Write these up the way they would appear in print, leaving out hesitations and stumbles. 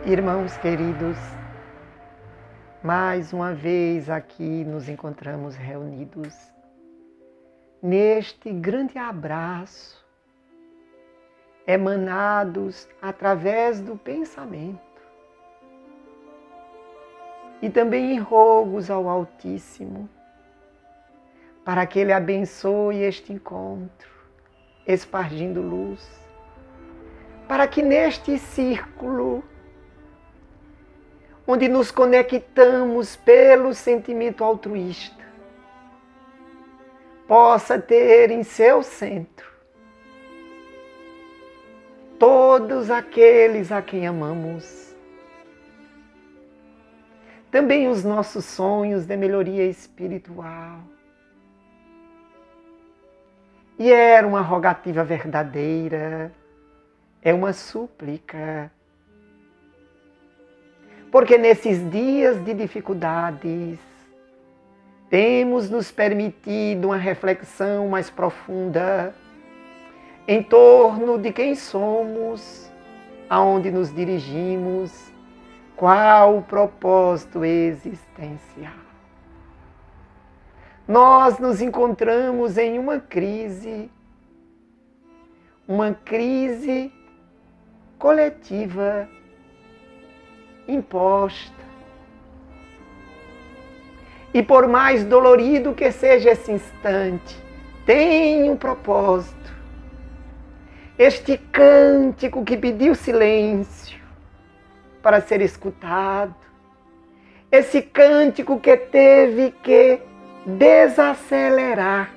Irmãos queridos, mais uma vez aqui nos encontramos reunidos neste grande abraço, emanados através do pensamento e também em rogos ao Altíssimo, para que Ele abençoe este encontro, espargindo luz, para que neste círculo onde nos conectamos pelo sentimento altruísta, possa ter em seu centro todos aqueles a quem amamos. Também os nossos sonhos de melhoria espiritual. E era uma rogativa verdadeira, é uma súplica. Porque nesses dias de dificuldades, temos nos permitido uma reflexão mais profunda em torno de quem somos, aonde nos dirigimos, qual o propósito existencial. Nós nos encontramos em uma crise coletiva, imposta. E por mais dolorido que seja esse instante, tem um propósito. Este cântico que pediu silêncio para ser escutado, esse cântico que teve que desacelerar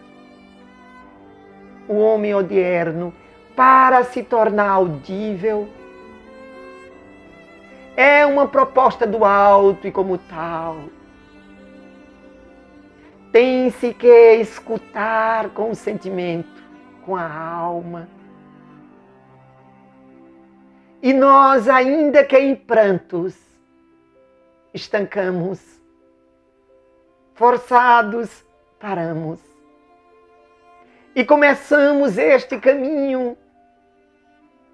o homem odierno para se tornar audível, é uma proposta do alto e como tal, tem-se que escutar com o sentimento, com a alma. E nós, ainda que em prantos, estancamos, forçados, paramos. E começamos este caminho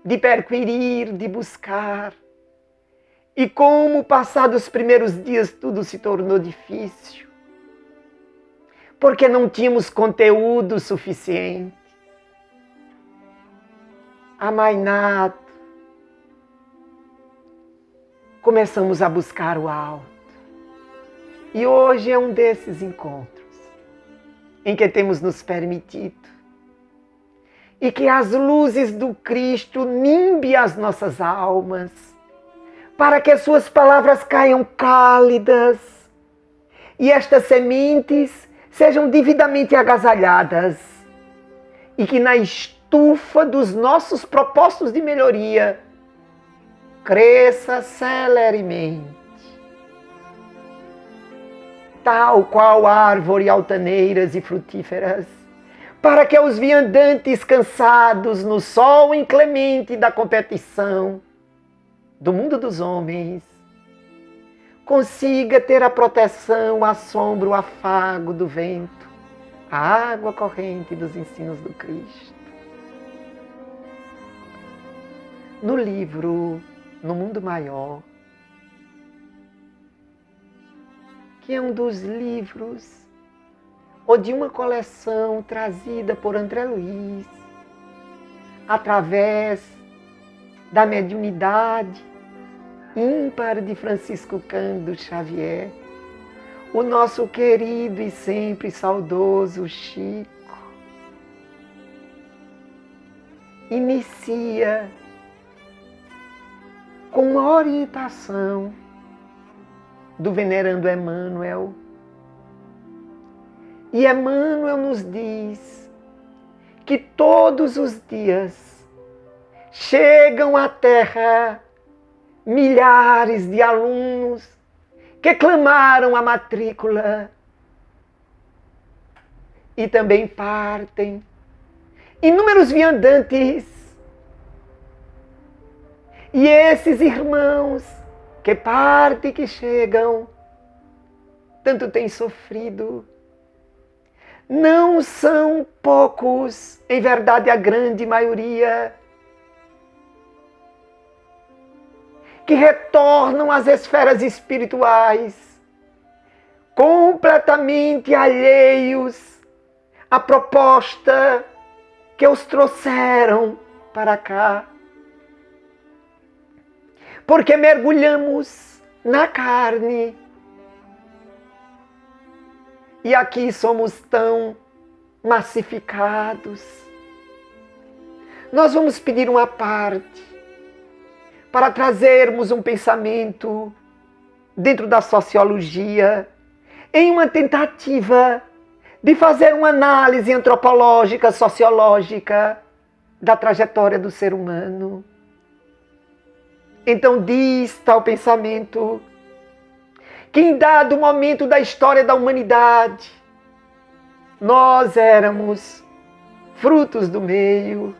de perquirir, de buscar. E como, passados os primeiros dias, tudo se tornou difícil, porque não tínhamos conteúdo suficiente. Amainado, começamos a buscar o alto. E hoje é um desses encontros em que temos nos permitido e que as luzes do Cristo nimbe as nossas almas, para que as suas palavras caiam cálidas e estas sementes sejam devidamente agasalhadas e que na estufa dos nossos propósitos de melhoria cresça celeremente, tal qual árvore altaneiras e frutíferas, para que os viandantes cansados no sol inclemente da competição do mundo dos homens, consiga ter a proteção, a sombra, o afago do vento, a água corrente dos ensinos do Cristo. No livro No Mundo Maior, que é um dos livros, ou de uma coleção trazida por André Luiz, através da mediunidade ímpar de Francisco Cândido Xavier, o nosso querido e sempre saudoso Chico inicia com uma orientação do venerando Emmanuel. E Emmanuel nos diz que todos os dias chegam à Terra milhares de alunos que clamaram a matrícula e também partem inúmeros viandantes. E esses irmãos que partem e que chegam, tanto têm sofrido. Não são poucos, em verdade a grande maioria. que retornam às esferas espirituais, completamente alheios à proposta que os trouxeram para cá. Porque mergulhamos na carne. E aqui somos tão massificados. Nós vamos pedir uma parte para trazermos um pensamento dentro da sociologia, em uma tentativa de fazer uma análise antropológica, sociológica da trajetória do ser humano. Então diz tal pensamento que em dado momento da história da humanidade, nós éramos frutos do meio.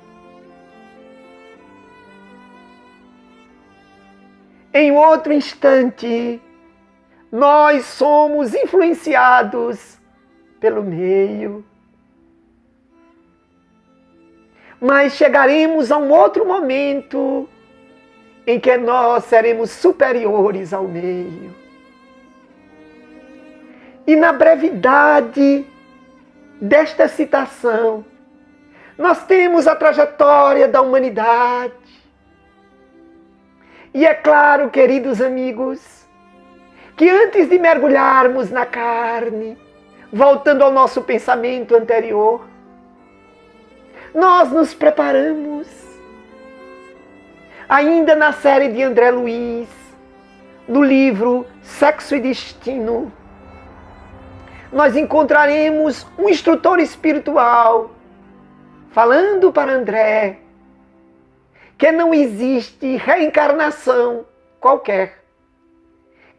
Em outro instante, nós somos influenciados pelo meio. Mas chegaremos a um outro momento em que nós seremos superiores ao meio. E na brevidade desta citação, nós temos a trajetória da humanidade. E é claro, queridos amigos, que antes de mergulharmos na carne, voltando ao nosso pensamento anterior, nós nos preparamos. Ainda na série de André Luiz, no livro Sexo e Destino, nós encontraremos um instrutor espiritual falando para André que não existe reencarnação qualquer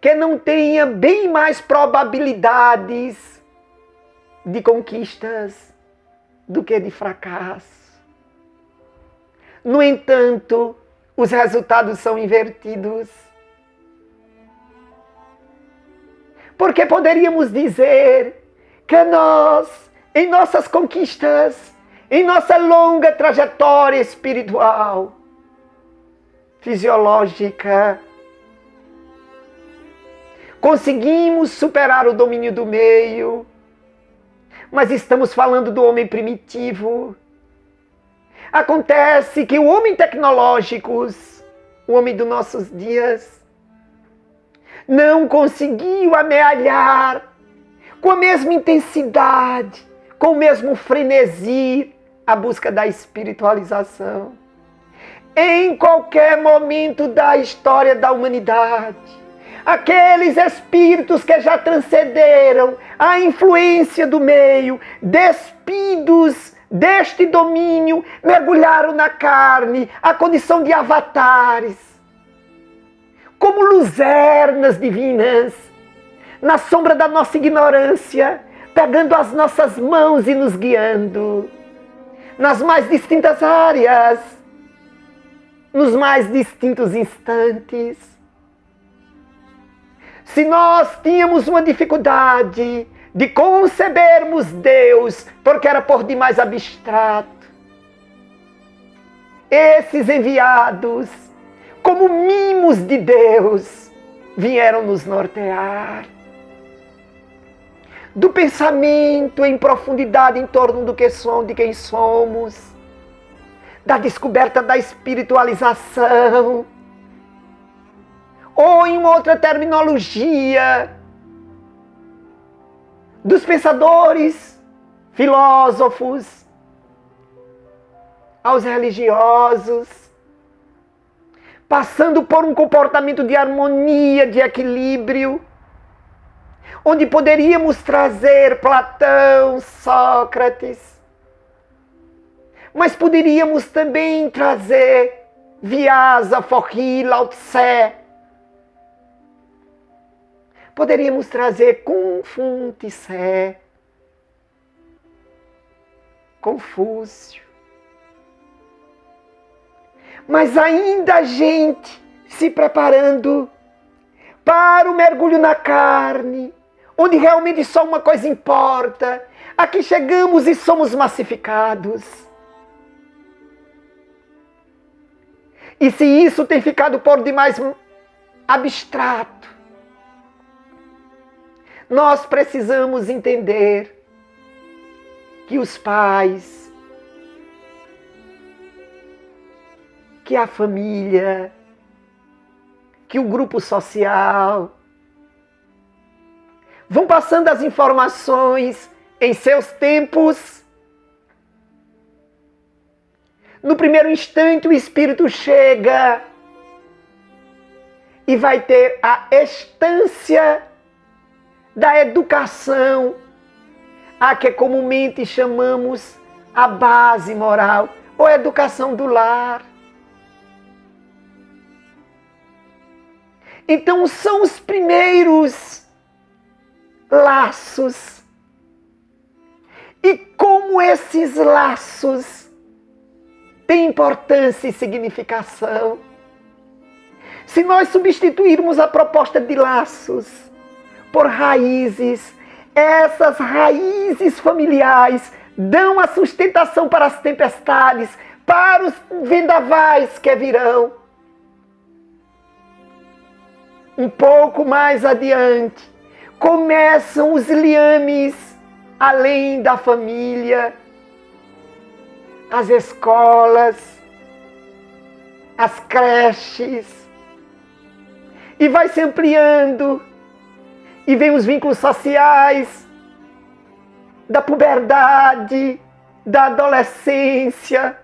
que não tenha bem mais probabilidades de conquistas do que de fracasso. No entanto, os resultados são invertidos. Porque poderíamos dizer que nós, em nossas conquistas, em nossa longa trajetória espiritual, fisiológica, conseguimos superar o domínio do meio, mas estamos falando do homem primitivo. Acontece que o homem tecnológico, o homem dos nossos dias, não conseguiu amealhar com a mesma intensidade, com o mesmo frenesi, a busca da espiritualização. Em qualquer momento da história da humanidade, aqueles espíritos que já transcenderam a influência do meio, despidos deste domínio, mergulharam na carne, a condição de avatares, como luzernas divinas, na sombra da nossa ignorância, pegando as nossas mãos e nos guiando nas mais distintas áreas, nos mais distintos instantes. Se nós tínhamos uma dificuldade de concebermos Deus, porque era por demais abstrato, esses enviados, como mimos de Deus, vieram nos nortear. Do pensamento em profundidade em torno do que somos, de quem somos, da descoberta da espiritualização, ou em outra terminologia, dos pensadores, filósofos, aos religiosos, passando por um comportamento de harmonia, de equilíbrio, onde poderíamos trazer Platão, Sócrates, mas poderíamos também trazer Vyasa, Forri, Lao Tse, poderíamos trazer Confúcio, Confúcio. Mas ainda a gente se preparando para o mergulho na carne, onde realmente só uma coisa importa. Aqui chegamos e somos massificados. E se isso tem ficado por demais abstrato. Nós precisamos entender que os pais, que a família, que o grupo social vão passando as informações em seus tempos. No primeiro instante, o Espírito chega e vai ter a estância da educação, a que comumente chamamos a base moral, ou educação do lar. Então, são os primeiros laços. E como esses laços têm importância e significação. Se nós substituirmos a proposta de laços por raízes, essas raízes familiares dão a sustentação para as tempestades, para os vendavais que virão. Um pouco mais adiante, começam os liames além da família, as escolas, as creches, e vai se ampliando, e vem os vínculos sociais, da puberdade, da adolescência,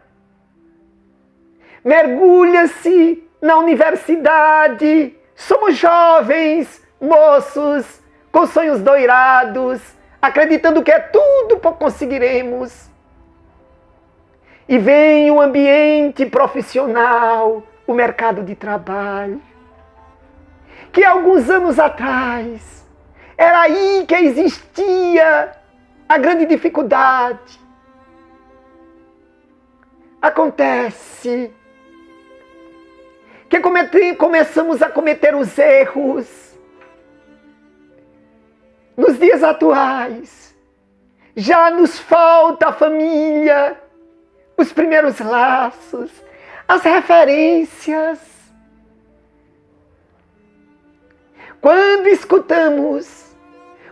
mergulha-se na universidade. Somos jovens, moços, com sonhos doirados, acreditando que é tudo que conseguiremos. E vem o ambiente profissional, o mercado de trabalho, que alguns anos atrás era aí que existia a grande dificuldade. Acontece que começamos a cometer os erros. Nos dias atuais, já nos falta a família, os primeiros laços, as referências. Quando escutamos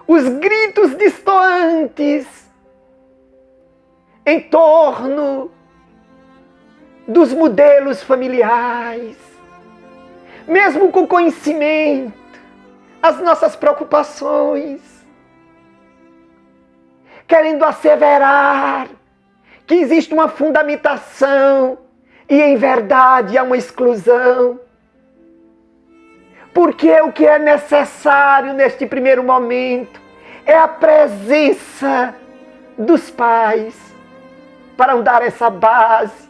os gritos distoantes em torno dos modelos familiares, mesmo com conhecimento, as nossas preocupações, querendo asseverar que existe uma fundamentação e em verdade há uma exclusão. Porque o que é necessário neste primeiro momento é a presença dos pais para dar essa base,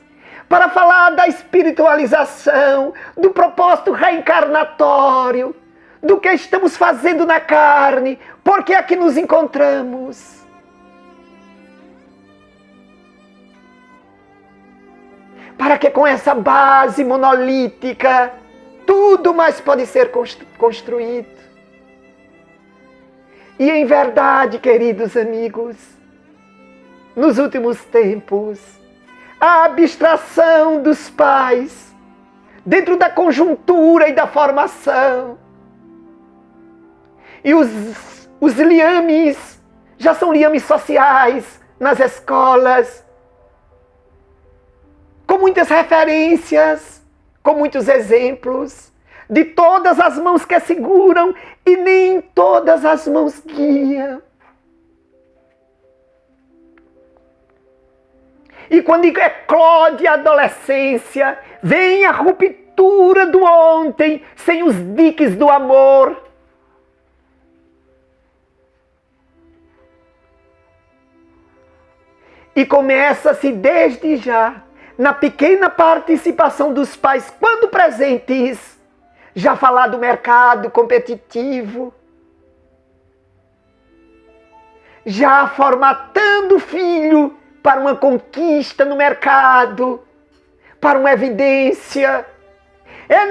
para falar da espiritualização, do propósito reencarnatório, do que estamos fazendo na carne, porque aqui nos encontramos. Para que com essa base monolítica, tudo mais pode ser construído. E em verdade, queridos amigos, nos últimos tempos, a abstração dos pais, dentro da conjuntura e da formação, e os liames, já são liames sociais nas escolas, com muitas referências, com muitos exemplos, de todas as mãos que seguram e nem todas as mãos guiam. E quando eclode a adolescência, vem a ruptura do ontem, sem os diques do amor. E começa-se desde já, na pequena participação dos pais, quando presentes, já falar do mercado competitivo, já formatando o filho para uma conquista no mercado, para uma evidência.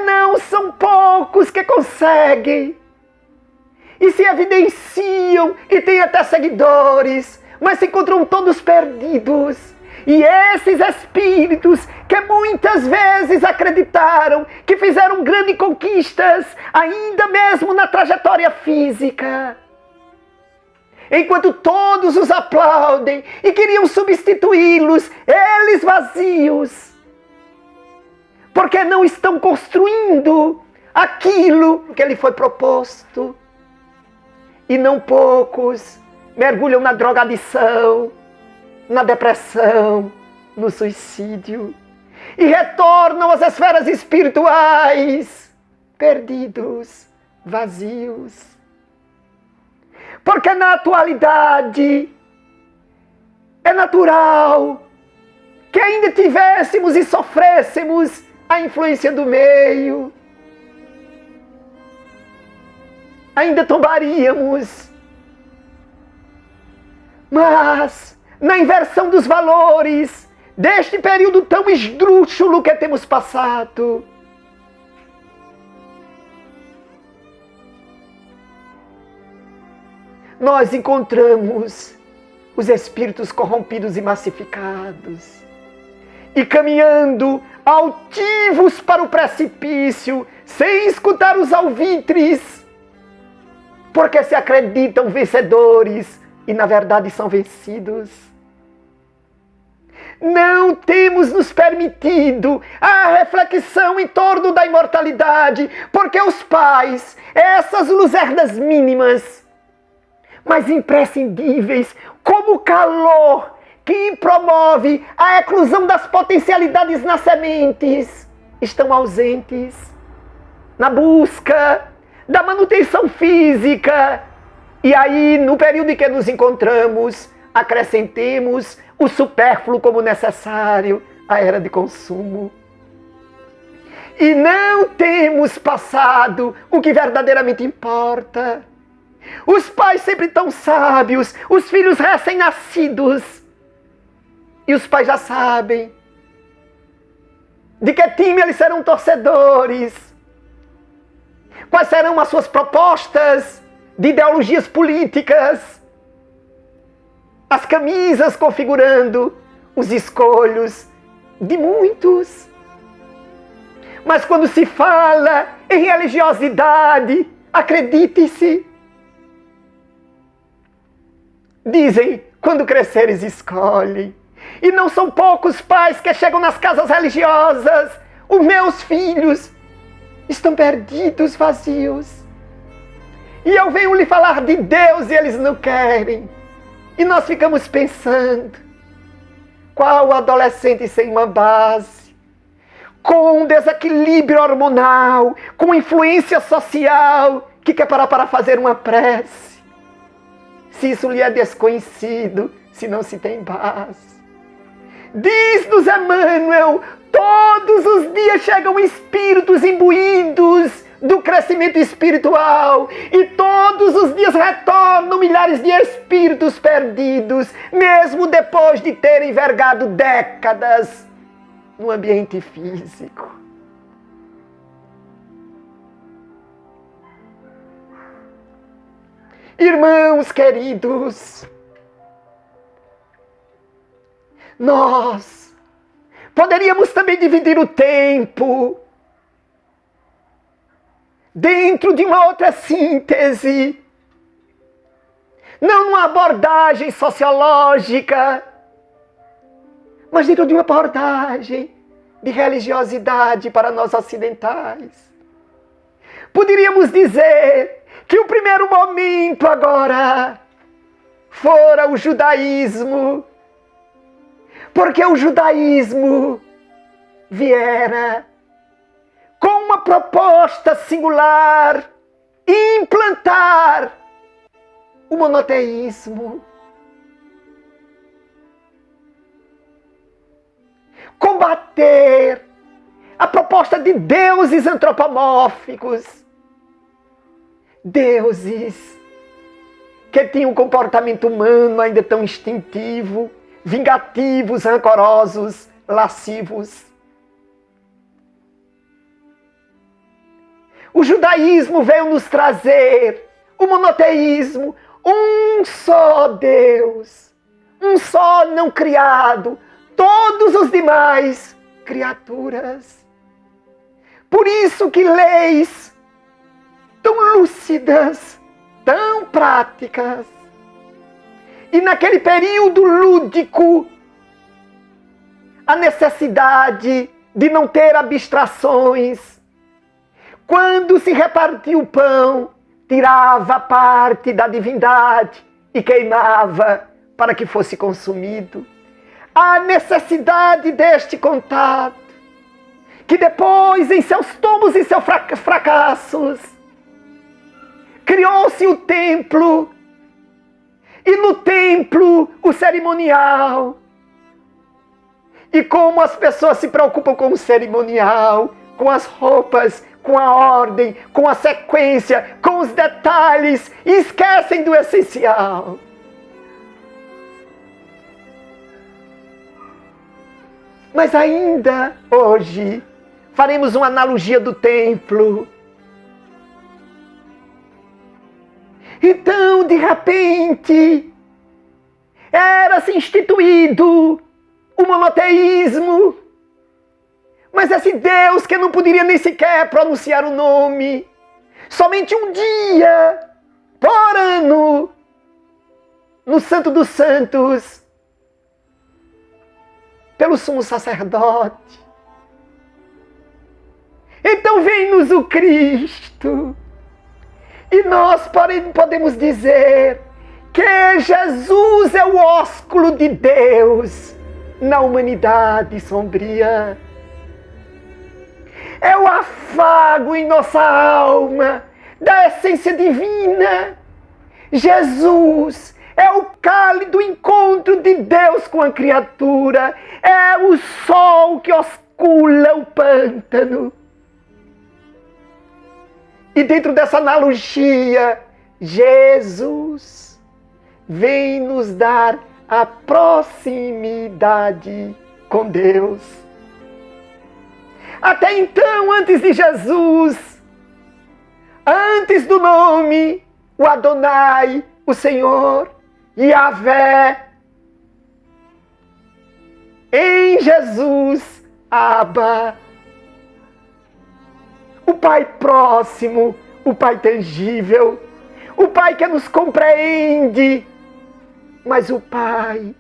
Não são poucos que conseguem, e se evidenciam, e têm até seguidores, mas se encontram todos perdidos. E esses espíritos que muitas vezes acreditaram que fizeram grandes conquistas, ainda mesmo na trajetória física. Enquanto todos os aplaudem e queriam substituí-los, eles vazios, porque não estão construindo aquilo que lhe foi proposto. E não poucos mergulham na drogadição, na depressão, no suicídio, e retornam às esferas espirituais, perdidos, vazios. Porque na atualidade é natural que ainda tivéssemos e sofrêssemos a influência do meio. Ainda tombaríamos. Mas, na inversão dos valores deste período tão esdrúxulo que temos passado, nós encontramos os espíritos corrompidos e massificados, e caminhando altivos para o precipício, sem escutar os alvitres, porque se acreditam vencedores e na verdade são vencidos. Não temos nos permitido a reflexão em torno da imortalidade, porque os pais, essas luzernas mínimas, mas imprescindíveis, como o calor que promove a eclosão das potencialidades nas sementes, estão ausentes na busca da manutenção física. E aí, no período em que nos encontramos, acrescentemos o supérfluo como necessário, a era de consumo. E não temos passado o que verdadeiramente importa. Os pais sempre tão sábios, os filhos recém-nascidos, e os pais já sabem de que time eles serão torcedores, quais serão as suas propostas de ideologias políticas, as camisas configurando os escolhos de muitos. Mas quando se fala em religiosidade, acredite-se, dizem, quando cresceres escolhe. E não são poucos pais que chegam nas casas religiosas. Os meus filhos estão perdidos, vazios. E eu venho lhe falar de Deus e eles não querem. E nós ficamos pensando, qual adolescente sem uma base, com um desequilíbrio hormonal, com influência social, que quer parar para fazer uma prece? Se isso lhe é desconhecido, se não se tem base. Diz-nos Emmanuel, todos os dias chegam espíritos imbuídos do crescimento espiritual, e todos os dias retornam milhares de espíritos perdidos, mesmo depois de terem vergado décadas no ambiente físico. Irmãos queridos, nós poderíamos também dividir o tempo dentro de uma outra síntese, não numa abordagem sociológica, mas dentro de uma abordagem de religiosidade para nós ocidentais. Poderíamos dizer que o primeiro momento agora fora o judaísmo, porque o judaísmo viera com uma proposta singular, implantar o monoteísmo, combater a proposta de deuses antropomórficos, deuses que tinham um comportamento humano ainda tão instintivo, vingativos, rancorosos, lascivos. O judaísmo veio nos trazer o monoteísmo, um só Deus, um só não criado, todos os demais criaturas. Por isso que leis tão lúcidas, tão práticas, e naquele período lúdico, a necessidade de não ter abstrações. Quando se repartia o pão, tirava parte da divindade e queimava para que fosse consumido. A necessidade deste contato, que depois, em seus tombos e seus fracassos, criou-se o templo, e no templo o cerimonial. E como as pessoas se preocupam com o cerimonial, com as roupas, com a ordem, com a sequência, com os detalhes, e esquecem do essencial. Mas ainda hoje, faremos uma analogia do templo. Então, de repente, era-se instituído o monoteísmo. Mas esse Deus que não poderia nem sequer pronunciar o nome, somente um dia, por ano, no Santo dos Santos, pelo sumo sacerdote. Então vem-nos o Cristo. E nós podemos dizer que Jesus é o ósculo de Deus na humanidade sombria. É o afago em nossa alma da essência divina. Jesus é o cálido encontro de Deus com a criatura. É o sol que oscula o pântano. E dentro dessa analogia, Jesus vem nos dar a proximidade com Deus. Até então, antes de Jesus, antes do nome, o Adonai, o Senhor, Yahvé, em Jesus, Abba, o Pai próximo, o Pai tangível, o Pai que nos compreende, mas o Pai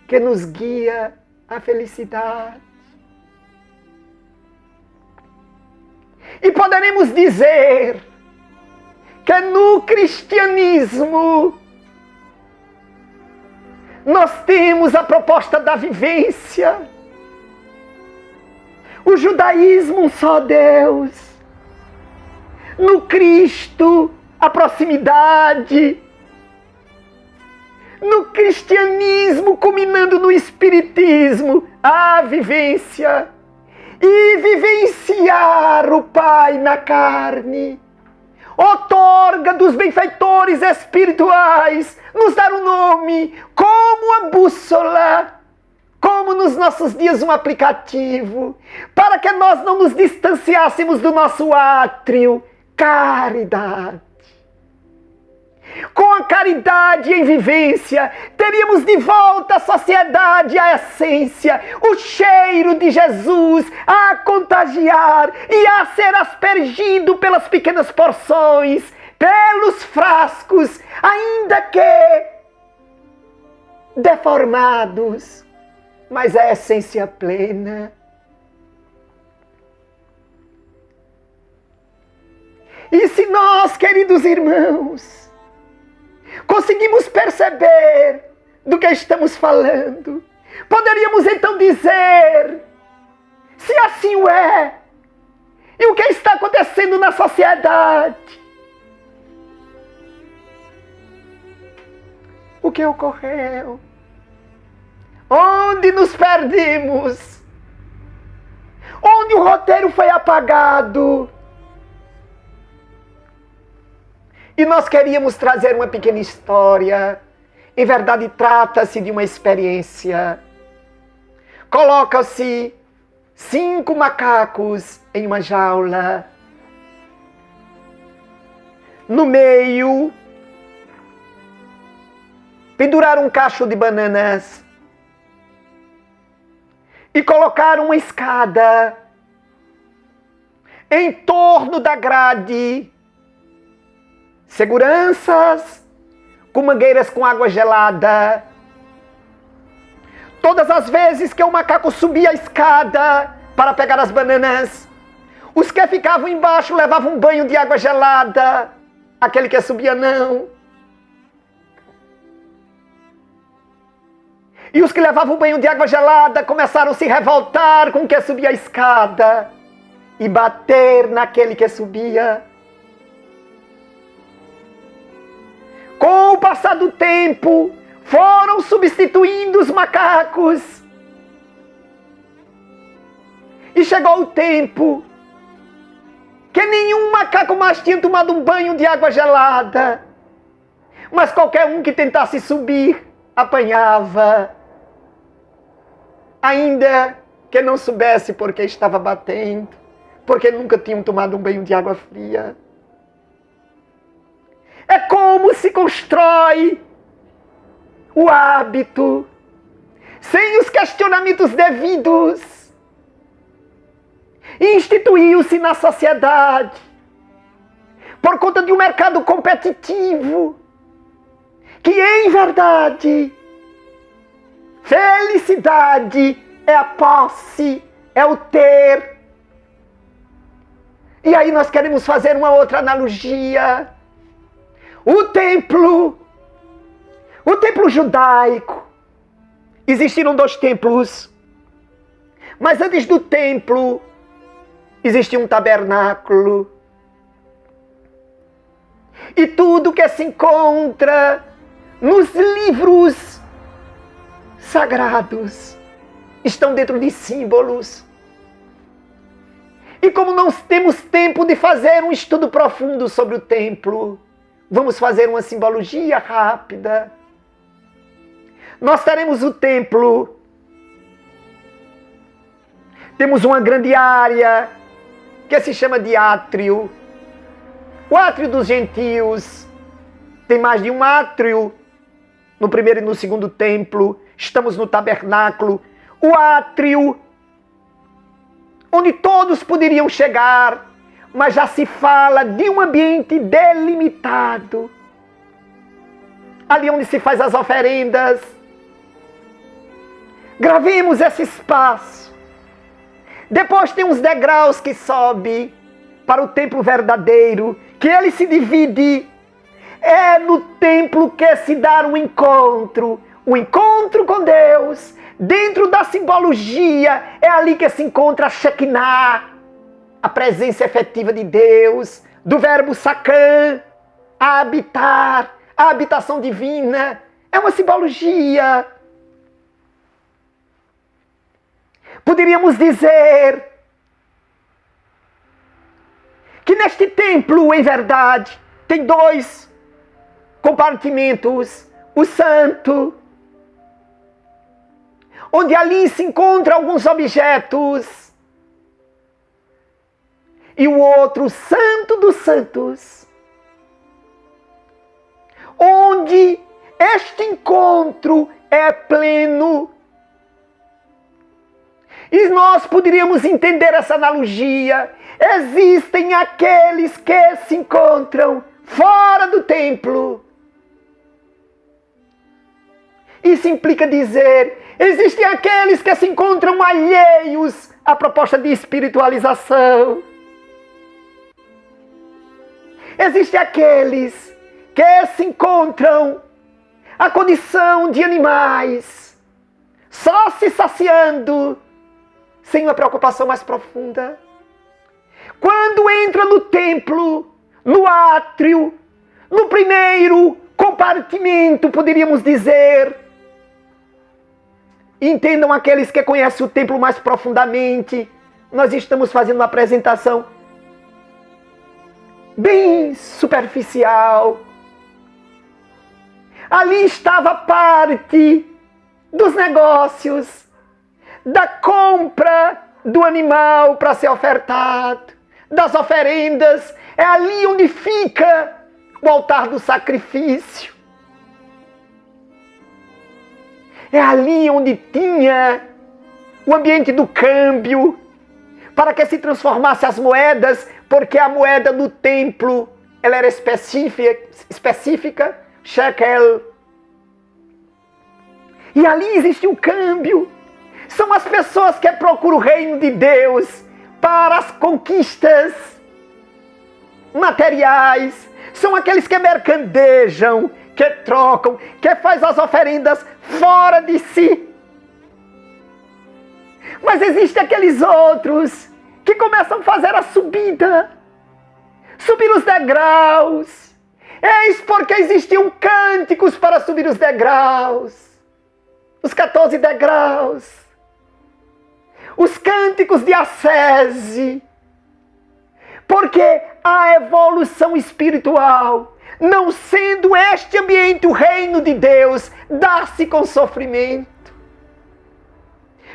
que nos guia à felicidade. E poderemos dizer que no cristianismo nós temos a proposta da vivência. O judaísmo, um só Deus. No Cristo, a proximidade. No cristianismo, culminando no espiritismo, a vivência. E vivenciar o Pai na carne. Outorga dos benfeitores espirituais nos dar um nome, como a bússola, como nos nossos dias um aplicativo, para que nós não nos distanciássemos do nosso átrio, caridade. Com a caridade em vivência, teríamos de volta a sociedade, a essência, o cheiro de Jesus a contagiar e a ser aspergido pelas pequenas porções, pelos frascos, ainda que deformados, mas a essência plena. E se nós, queridos irmãos, conseguimos perceber do que estamos falando, poderíamos então dizer, se assim o é, e o que está acontecendo na sociedade? O que ocorreu? Onde nos perdemos? Onde o roteiro foi apagado? E nós queríamos trazer uma pequena história. Em verdade, trata-se de uma experiência. Coloca-se 5 macacos em uma jaula. No meio, penduraram um cacho de bananas. e colocaram uma escada em torno da grade, seguranças com mangueiras com água gelada. Todas as vezes que o macaco subia a escada para pegar as bananas, os que ficavam embaixo levavam um banho de água gelada, aquele que subia não. E os que levavam um banho de água gelada começaram a se revoltar com o que subia a escada e bater naquele que subia. Com o passar do tempo, foram substituindo os macacos. E chegou o tempo que nenhum macaco mais tinha tomado um banho de água gelada. Mas qualquer um que tentasse subir, apanhava. Ainda que não soubesse por que estava batendo, porque nunca tinham tomado um banho de água fria. É como se constrói o hábito, sem os questionamentos devidos. E instituiu-se na sociedade, por conta de um mercado competitivo, que em verdade, felicidade é a posse, é o ter. E aí nós queremos fazer uma outra analogia. O templo judaico, existiram 2 templos, mas antes do templo existia um tabernáculo. E tudo que se encontra nos livros sagrados estão dentro de símbolos. E como não temos tempo de fazer um estudo profundo sobre o templo, vamos fazer uma simbologia rápida. Nós teremos o templo. Temos uma grande área que se chama de átrio. O átrio dos gentios. Tem mais de um átrio no primeiro e no segundo templo. Estamos no tabernáculo. O átrio, onde todos poderiam chegar, mas já se fala de um ambiente delimitado. Ali onde se faz as oferendas. Gravemos esse espaço. Depois tem uns degraus que sobe para o templo verdadeiro, que ele se divide. É no templo que se dá um encontro com Deus. Dentro da simbologia, é ali que se encontra a Shekinah, a presença efetiva de Deus, do verbo sakan, a habitar, a habitação divina. É uma simbologia. Poderíamos dizer que neste templo, em verdade, tem 2 compartimentos. O santo, onde ali se encontram alguns objetos, e o outro, o Santo dos Santos, onde este encontro é pleno. E nós poderíamos entender essa analogia. Existem aqueles que se encontram fora do templo. Isso implica dizer, existem aqueles que se encontram alheios à proposta de espiritualização. Existem aqueles que se encontram a condição de animais, só se saciando, sem uma preocupação mais profunda. Quando entra no templo, no átrio, no primeiro compartimento, poderíamos dizer, entendam aqueles que conhecem o templo mais profundamente, nós estamos fazendo uma apresentação bem superficial. Ali estava parte dos negócios, da compra do animal para ser ofertado, das oferendas. É ali onde fica o altar do sacrifício. É ali onde tinha o ambiente do câmbio, para que se transformasse as moedas, porque a moeda no templo ela era específica, shekel. E ali existe um câmbio. São as pessoas que procuram o reino de Deus para as conquistas materiais. São aqueles que mercandejam, que trocam, que fazem as oferendas fora de si. Mas existem aqueles outros que começam a fazer a subida, subir os degraus. Eis porque existiam cânticos para subir os degraus, os 14 degraus, os cânticos de ascese, porque a evolução espiritual, não sendo este ambiente o reino de Deus, dá-se com sofrimento.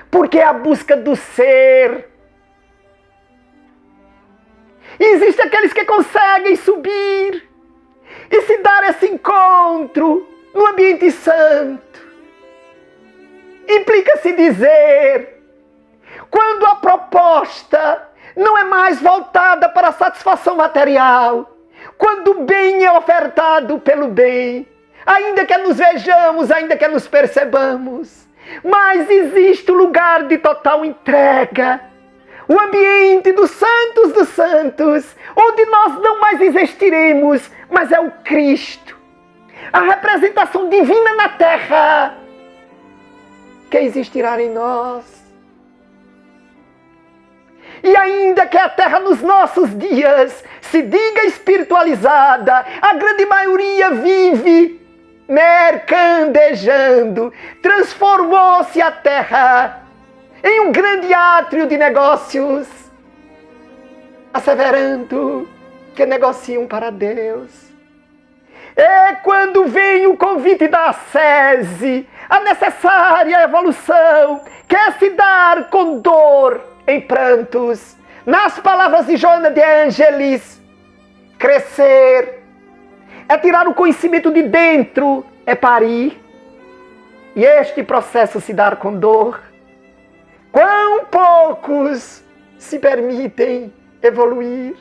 Porque é a busca do ser. E existem aqueles que conseguem subir e se dar esse encontro no ambiente santo. Implica-se dizer, quando a proposta não é mais voltada para a satisfação material, quando o bem é ofertado pelo bem, ainda que nos vejamos, ainda que nos percebamos, mas existe o lugar de total entrega, o ambiente dos santos, onde nós não mais existiremos, mas é o Cristo, a representação divina na terra, que existirá em nós. E ainda que a terra nos nossos dias se diga espiritualizada, a grande maioria vive mercandejando. Transformou-se a terra em um grande átrio de negócios, asseverando que negociam para Deus. É quando vem o convite da ascese, a necessária evolução, quer se dar com dor em prantos. Nas palavras de Joana de Ângeles, crescer é tirar o conhecimento de dentro, é parir. E este processo se dar com dor. Quão poucos se permitem evoluir.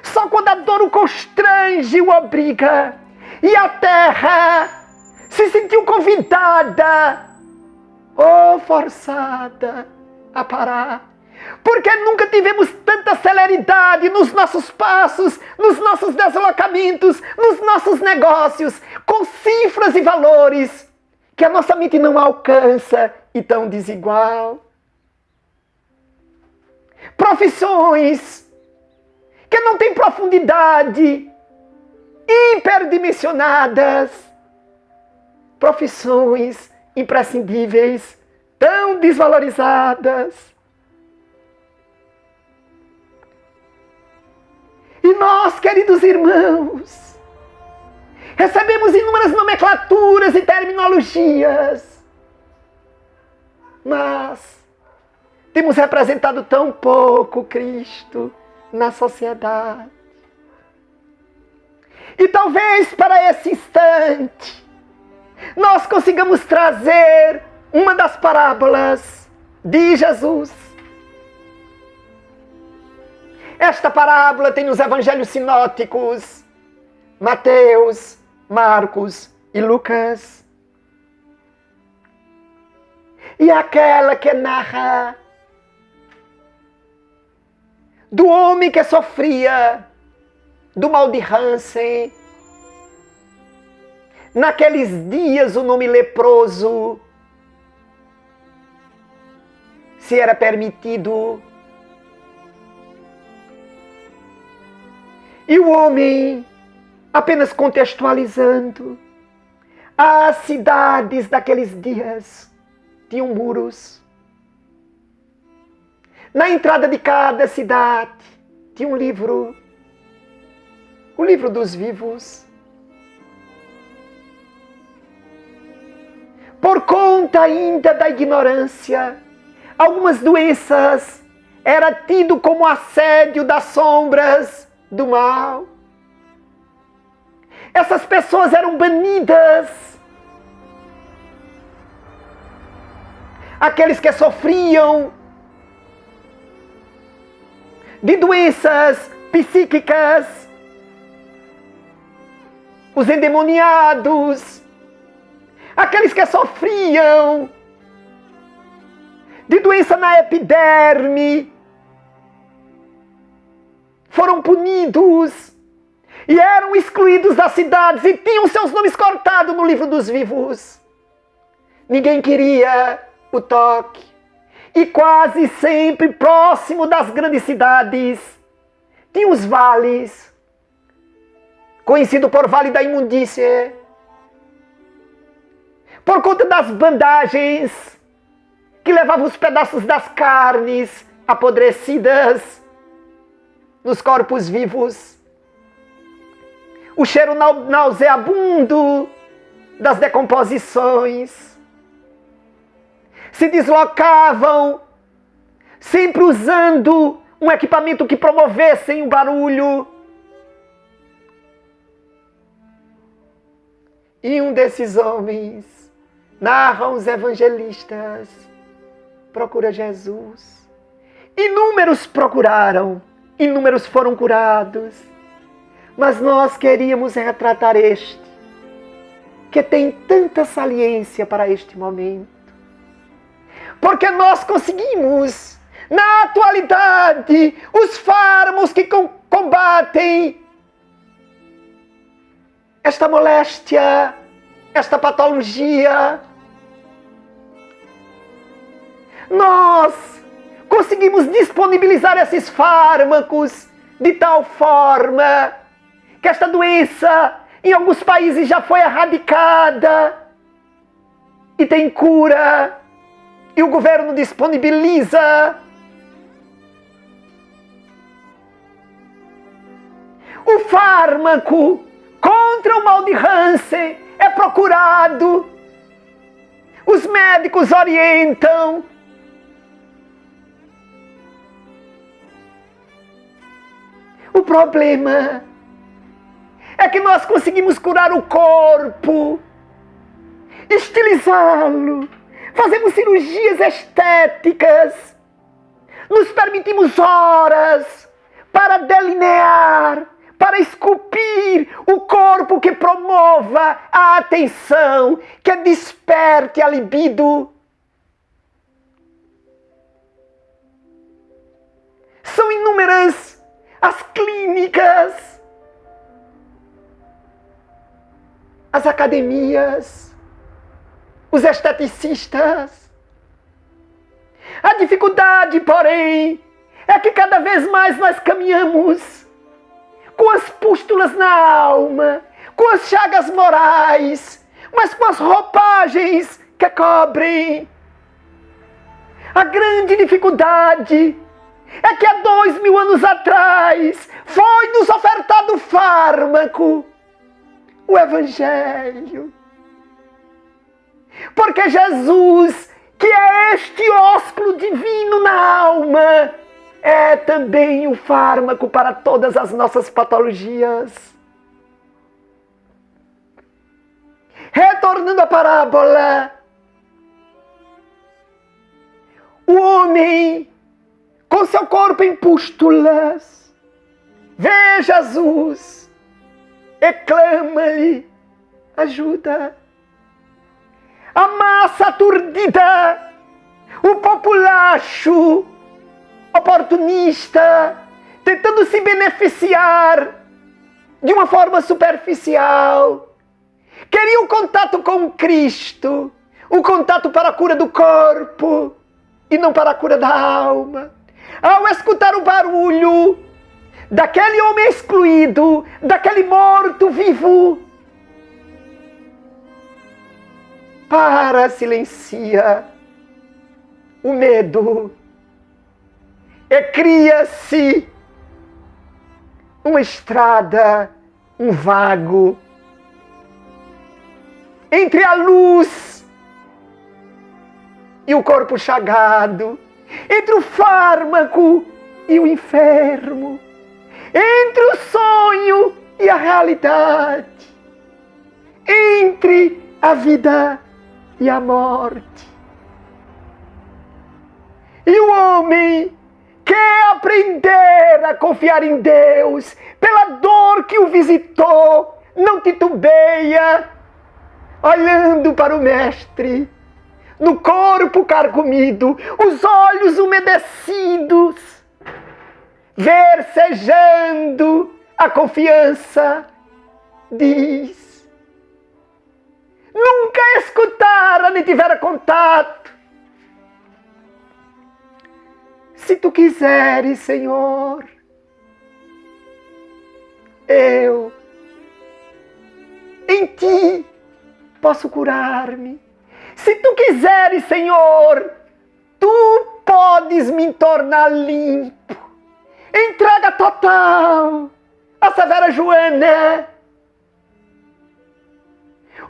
Só quando a dor o constrange, o obriga. E a terra se sentiu convidada ou forçada a parar. Porque nunca tivemos tanta celeridade nos nossos passos, nos nossos deslocamentos, nos nossos negócios, com cifras e valores que a nossa mente não alcança e tão desigual. Profissões que não têm profundidade, hiperdimensionadas. Profissões imprescindíveis, tão desvalorizadas. E nós, queridos irmãos, recebemos inúmeras nomenclaturas e terminologias, mas temos representado tão pouco Cristo na sociedade. E talvez para esse instante nós consigamos trazer uma das parábolas de Jesus. Esta parábola tem nos evangelhos sinóticos, Mateus, Marcos e Lucas. E aquela que narra do homem que sofria do mal de Hansen. Naqueles dias o nome leproso se era permitido. E o homem, apenas contextualizando, as cidades daqueles dias tinham muros. Na entrada de cada cidade tinha um livro, o livro dos vivos. Por conta ainda da ignorância, algumas doenças eram tidas como assédio das sombras do mal. Essas pessoas eram banidas. aqueles que sofriam de doenças psíquicas, os endemoniados, aqueles que sofriam de doença na epiderme, foram punidos e eram excluídos das cidades e tinham seus nomes cortados no livro dos vivos. Ninguém queria o toque. E quase sempre próximo das grandes cidades tinha os vales, conhecido por Vale da Imundícia, por conta das bandagens que levavam os pedaços das carnes apodrecidas nos corpos vivos, o cheiro nauseabundo das decomposições. Se deslocavam, sempre usando um equipamento que promovesse um barulho. E um desses homens, narram os evangelistas, procura Jesus. Inúmeros procuraram, inúmeros foram curados. Mas nós queríamos retratar este, que tem tanta saliência para este momento. Porque nós conseguimos, na atualidade, os fármacos que combatem esta moléstia, esta patologia. Nós conseguimos disponibilizar esses fármacos de tal forma que esta doença, em alguns países, já foi erradicada e tem cura. E o governo disponibiliza. O fármaco contra o mal de Hansen é procurado. Os médicos orientam. O problema é que nós conseguimos curar o corpo, estilizá-lo. Fazemos cirurgias estéticas, nos permitimos horas para delinear, para esculpir o corpo que promova a atenção, que desperte a libido. São inúmeras as clínicas, as academias, os esteticistas. A dificuldade, porém, é que cada vez mais nós caminhamos com as pústulas na alma, com as chagas morais, mas com as roupagens que cobrem. A grande dificuldade é que há 2000 anos atrás foi-nos ofertado o fármaco, o Evangelho. Porque Jesus, que é este ósculo divino na alma, é também o fármaco para todas as nossas patologias. Retornando à parábola, o homem com seu corpo em pústulas vê Jesus e clama-lhe ajuda. A massa aturdida, o populacho oportunista, tentando se beneficiar de uma forma superficial, queria um contato com Cristo, um contato para a cura do corpo e não para a cura da alma. Ao escutar o barulho daquele homem excluído, daquele morto vivo, para silencia o medo e cria-se uma estrada, um vago entre a luz e o corpo chagado, entre o fármaco e o enfermo, entre o sonho e a realidade, entre a vida e a morte. E o homem quer aprender a confiar em Deus, pela dor que o visitou, não titubeia, olhando para o Mestre, no corpo carcomido, os olhos umedecidos, versejando a confiança, diz: nunca escutara nem tivera contato. Se tu quiseres, Senhor, eu em ti posso curar-me. Se tu quiseres, Senhor, tu podes me tornar limpo. Entrega total a severa Joana.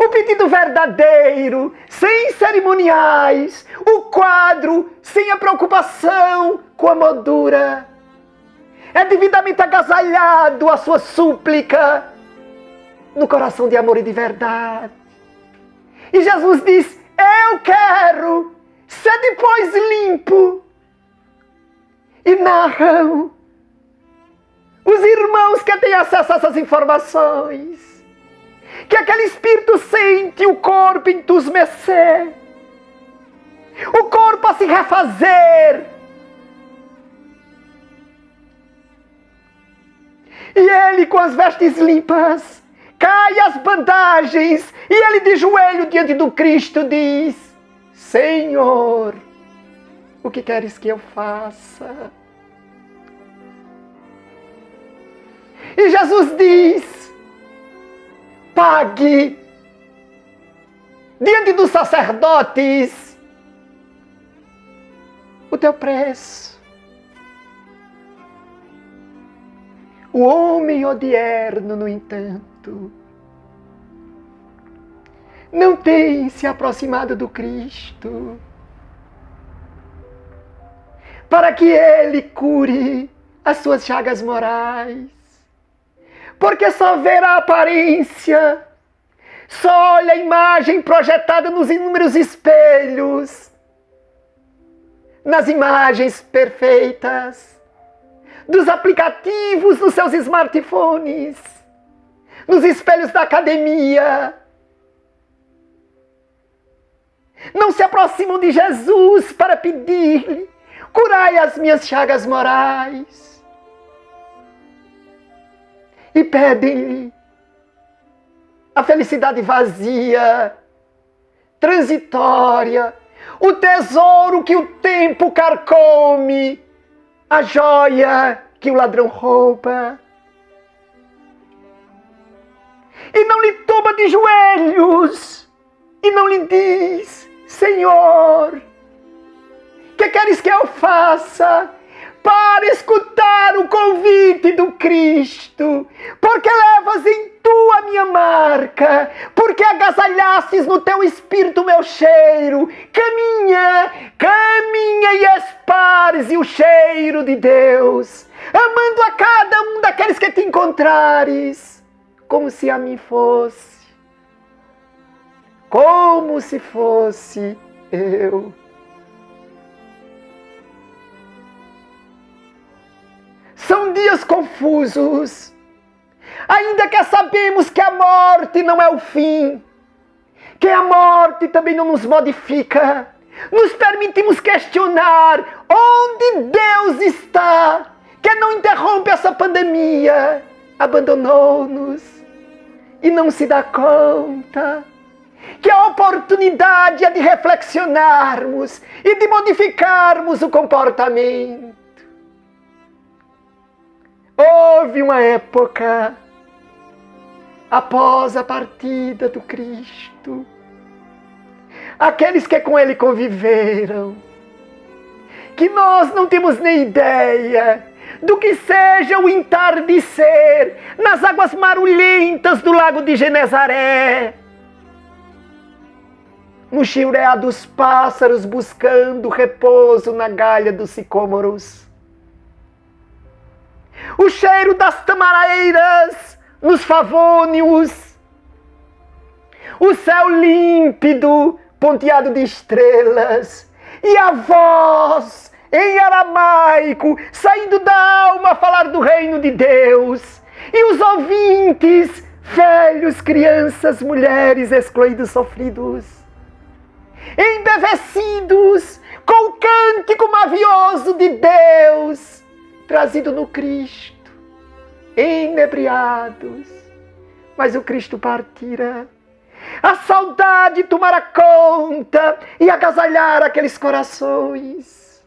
O pedido verdadeiro, sem cerimoniais. O quadro, sem a preocupação com a moldura. É devidamente agasalhado a sua súplica no coração de amor e de verdade. E Jesus diz: eu quero ser depois limpo. E narram os irmãos que têm acesso a essas informações, que aquele espírito sente o corpo entusmecer, o corpo a se refazer. E ele, com as vestes limpas, cai as bandagens, e ele de joelho diante do Cristo diz: Senhor, o que queres que eu faça? E Jesus diz: pague diante dos sacerdotes o teu preço. O homem odierno, no entanto, não tem se aproximado do Cristo para que Ele cure as suas chagas morais. Porque só vê a aparência, só olha a imagem projetada nos inúmeros espelhos, nas imagens perfeitas, dos aplicativos nos seus smartphones, nos espelhos da academia. Não se aproximam de Jesus para pedir-lhe: curai as minhas chagas morais. E pedem-lhe a felicidade vazia, transitória, o tesouro que o tempo carcome, a joia que o ladrão rouba. E não lhe toma de joelhos, e não lhe diz: Senhor, que queres que eu faça para escutar o convite do Cristo? Porque levas em tu a minha marca, porque agasalhastes no teu espírito o meu cheiro. Caminha, caminha e esparze o cheiro de Deus, amando a cada um daqueles que te encontrares, como se a mim fosse, como se fosse eu. São dias confusos, ainda que sabemos que a morte não é o fim, que a morte também não nos modifica. Nos permitimos questionar onde Deus está, que não interrompe essa pandemia, abandonou-nos e não se dá conta que a oportunidade é de reflexionarmos e de modificarmos o comportamento. Houve uma época, após a partida do Cristo, aqueles que com Ele conviveram, que nós não temos nem ideia do que seja o entardecer nas águas marulhentas do lago de Genezaré, no chiurear dos pássaros buscando repouso na galha dos sicômoros, o cheiro das tamareiras nos favônios, o céu límpido, ponteado de estrelas, e a voz em aramaico, saindo da alma a falar do reino de Deus. E os ouvintes, velhos, crianças, mulheres, excluídos, sofridos, embevecidos com o cântico mavioso de Deus, trazido no Cristo, inebriados. Mas o Cristo partira. A saudade tomara conta e agasalhar aqueles corações.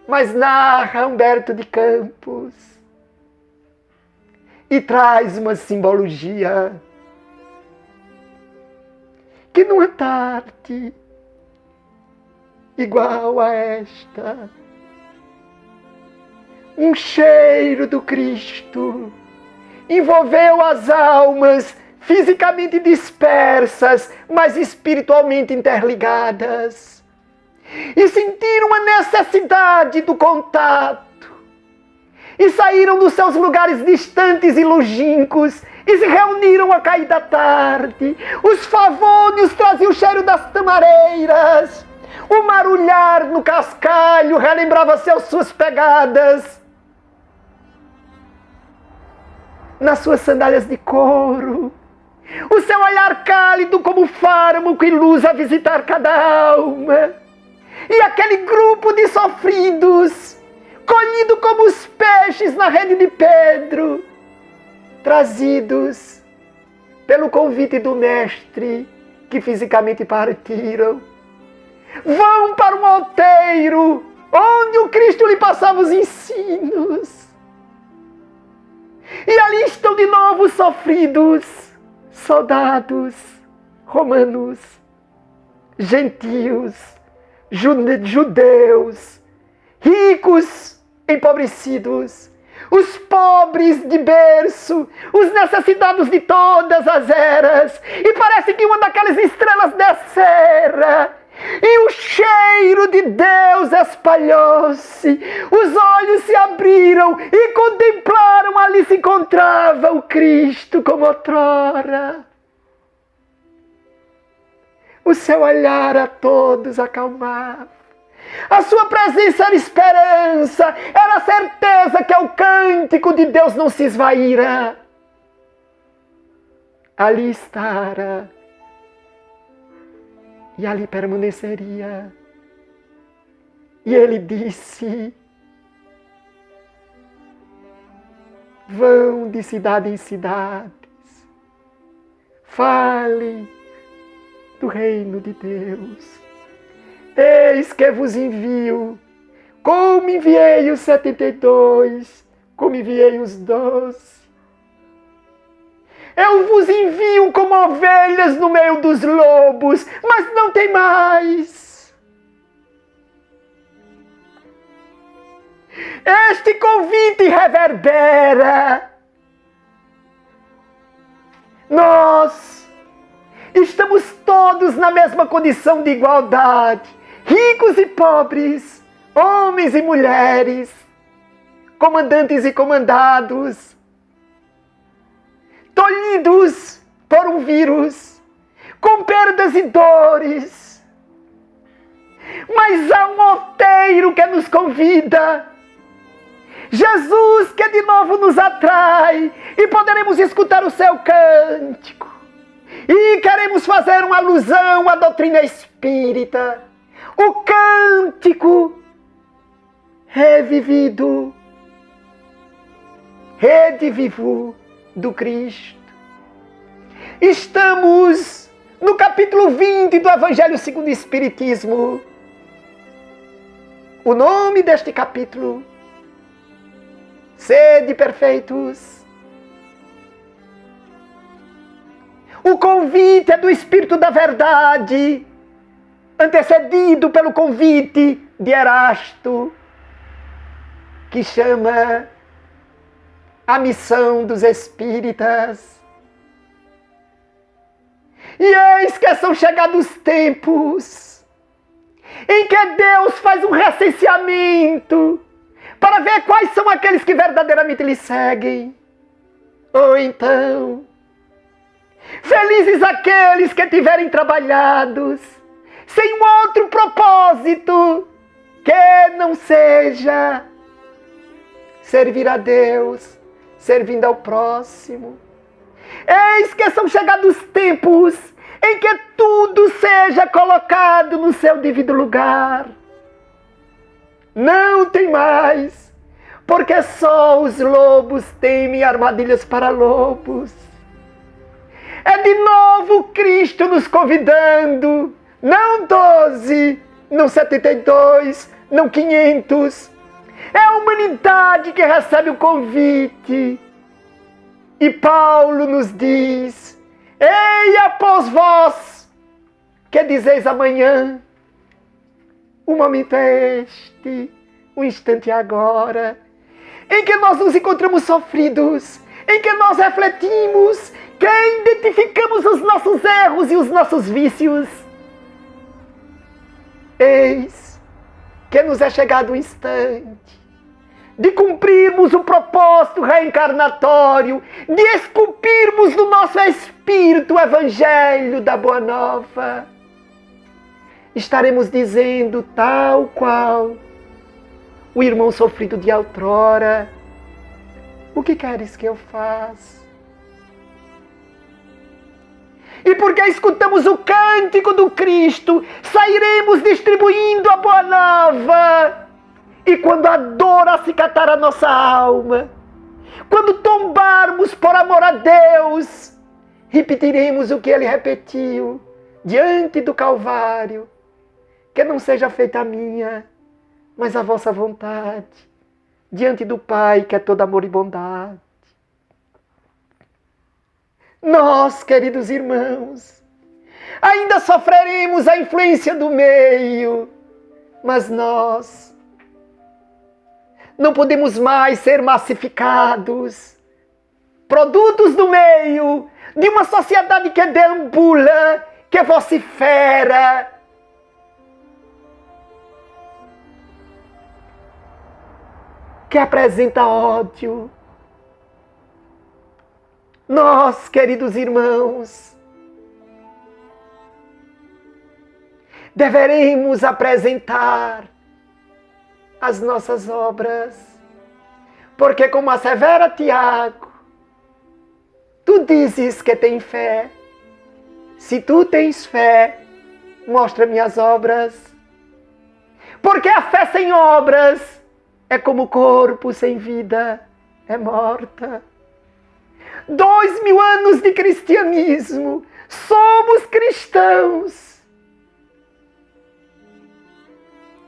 Mas narra Humberto de Campos e traz uma simbologia que numa tarde igual a esta, um cheiro do Cristo envolveu as almas fisicamente dispersas, mas espiritualmente interligadas, e sentiram a necessidade do contato, e saíram dos seus lugares distantes e longínquos, e se reuniram à cair da tarde. Os favônios traziam o cheiro das tamareiras, o marulhar no cascalho relembrava-se as suas pegadas, nas suas sandálias de couro, o seu olhar cálido como fármaco e luz a visitar cada alma. E aquele grupo de sofridos, colhido como os peixes na rede de Pedro, trazidos pelo convite do Mestre, que fisicamente partiram, vão para um outeiro, onde o Cristo lhe passava os ensinos. E ali estão de novo sofridos, soldados, romanos, gentios, judeus, ricos, empobrecidos, os pobres de berço, os necessitados de todas as eras. E parece que uma daquelas estrelas descera, e o cheiro de Deus espalhou-se. Os olhos se abriram e contemplaram, ali se encontrava o Cristo como outrora. O seu olhar a todos acalmava. A sua presença era esperança, era a certeza que o cântico de Deus não se esvaíra. Ali estará e ali permaneceria. E ele disse: vão de cidade em cidades, fale do reino de Deus. Eis que vos envio, como enviei os 72, como enviei os 12. Eu vos envio como ovelhas no meio dos lobos, mas não tem mais. Este convite reverbera. Nós estamos todos na mesma condição de igualdade, ricos e pobres, homens e mulheres, comandantes e comandados, tolhidos por um vírus, com perdas e dores. Mas há um outeiro que nos convida, Jesus que de novo nos atrai, e poderemos escutar o seu cântico. E queremos fazer uma alusão à doutrina espírita, o cântico revivido, redivivo do Cristo. Estamos no capítulo 20 do Evangelho segundo o Espiritismo. O nome deste capítulo: Sede perfeitos. O convite é do Espírito da Verdade, antecedido pelo convite de Erasto, que chama a missão dos espíritas. E eis que são chegados os tempos em que Deus faz um recenseamento para ver quais são aqueles que verdadeiramente lhe seguem. Ou então, felizes aqueles que tiverem trabalhados sem um outro propósito que não seja servir a Deus, servindo ao próximo. Eis que são chegados tempos em que tudo seja colocado no seu devido lugar. Não tem mais, porque só os lobos temem armadilhas para lobos. É de novo Cristo nos convidando, não 12, não 72, não 500. É a humanidade que recebe o convite. E Paulo nos diz: ei, após vós, que dizeis amanhã, o momento é este, o instante é agora, em que nós nos encontramos sofridos, em que nós refletimos, que identificamos os nossos erros e os nossos vícios. Eis que nos é chegado o instante de cumprirmos o propósito reencarnatório, de esculpirmos no nosso espírito o evangelho da Boa Nova. Estaremos dizendo tal qual o irmão sofrido de outrora: o que queres que eu faça? E porque escutamos o cântico do Cristo, sairemos distribuindo a Boa Nova. E quando a dor acicatar a nossa alma, quando tombarmos por amor a Deus, repetiremos o que Ele repetiu diante do Calvário: que não seja feita a minha, mas a vossa vontade, diante do Pai, que é todo amor e bondade. Nós, queridos irmãos, ainda sofreremos a influência do meio, mas nós não podemos mais ser massificados, produtos do meio de uma sociedade que deambula, que vocifera. Que apresenta ódio. Nós, queridos irmãos, deveremos apresentar as nossas obras, porque, como assevera Tiago, tu dizes que tem fé. Se tu tens fé, mostra-me as obras. Porque a fé sem obras é como o corpo sem vida, é morta. 2000 anos de cristianismo, somos cristãos.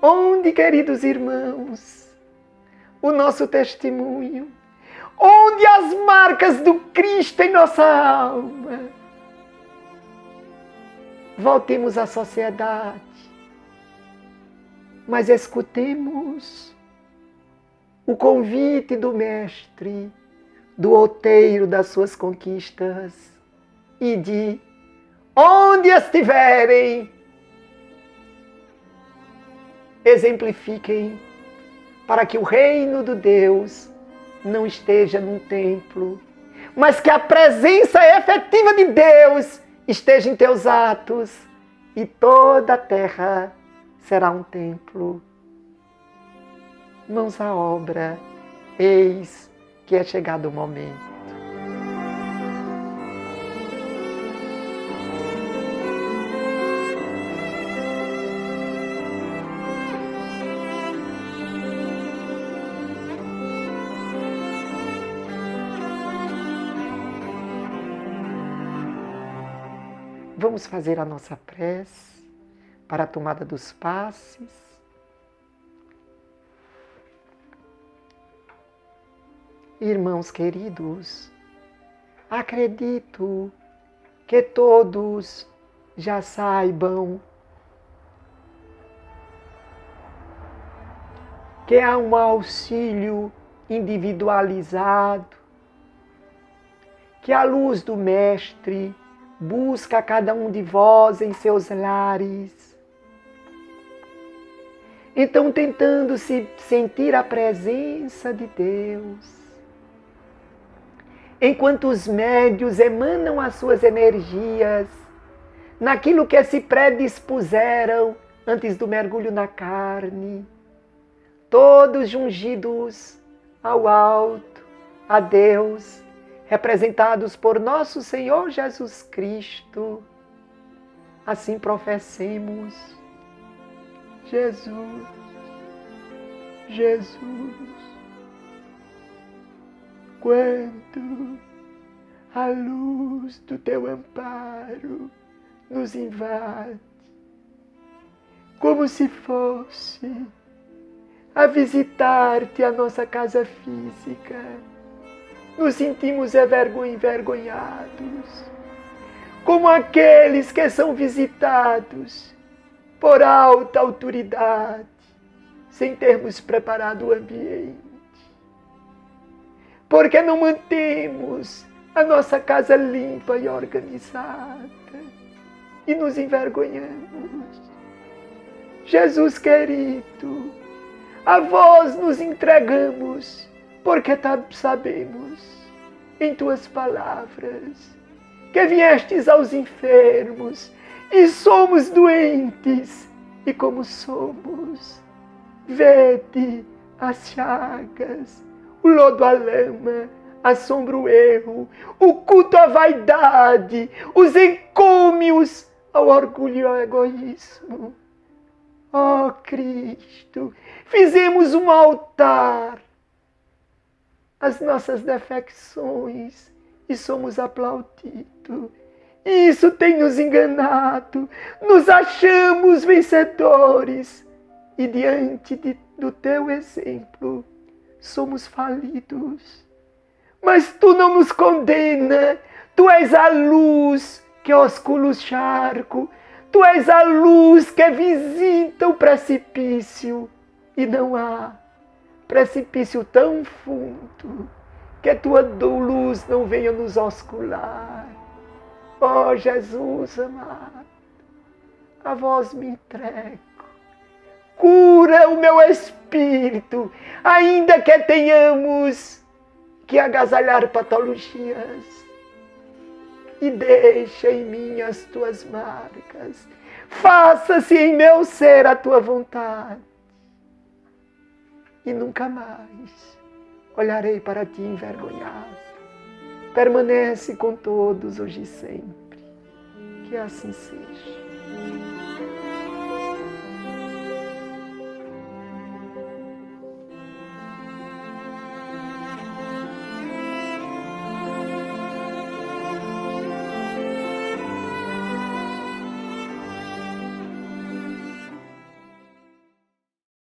Onde, queridos irmãos, o nosso testemunho? Onde as marcas do Cristo em nossa alma? Voltemos à sociedade, mas escutemos o convite do Mestre, do outeiro das suas conquistas, e de onde estiverem, exemplifiquem, para que o reino de Deus não esteja num templo, mas que a presença efetiva de Deus esteja em teus atos, e toda a terra será um templo. Mãos à obra, eis que é chegado o momento. Vamos fazer a nossa prece para a tomada dos passes. Irmãos queridos, acredito que todos já saibam que há um auxílio individualizado, que a luz do Mestre busca cada um de vós em seus lares. Então, tentando se sentir a presença de Deus, enquanto os médios emanam as suas energias naquilo que se predispuseram antes do mergulho na carne, todos ungidos ao alto, a Deus, representados por nosso Senhor Jesus Cristo. Assim professemos: Jesus, Jesus, quando a luz do teu amparo nos invade, como se fosse a visitar-te a nossa casa física, nos sentimos envergonhados, como aqueles que são visitados por alta autoridade, sem termos preparado o ambiente. Porque não mantemos a nossa casa limpa e organizada e nos envergonhamos. Jesus querido, a vós nos entregamos, porque sabemos, em tuas palavras, que viestes aos enfermos e somos doentes, e como somos, vede as chagas, o lodo, a lama, a sombra, o erro, o culto à vaidade, os encômios ao orgulho e ao egoísmo. Ó Cristo, fizemos um altar às nossas defecções e somos aplaudidos. Isso tem nos enganado, nos achamos vencedores e diante do teu exemplo somos falidos. Mas tu não nos condena, tu és a luz que oscula o charco, tu és a luz que visita o precipício e não há precipício tão fundo que a tua luz não venha nos oscular. Ó Jesus amado, a vós me entrego. Cura o meu espírito, ainda que tenhamos que agasalhar patologias. E deixa em mim as tuas marcas. Faça-se em meu ser a tua vontade. E nunca mais olharei para ti envergonhado. Permanece com todos hoje e sempre. Que assim seja.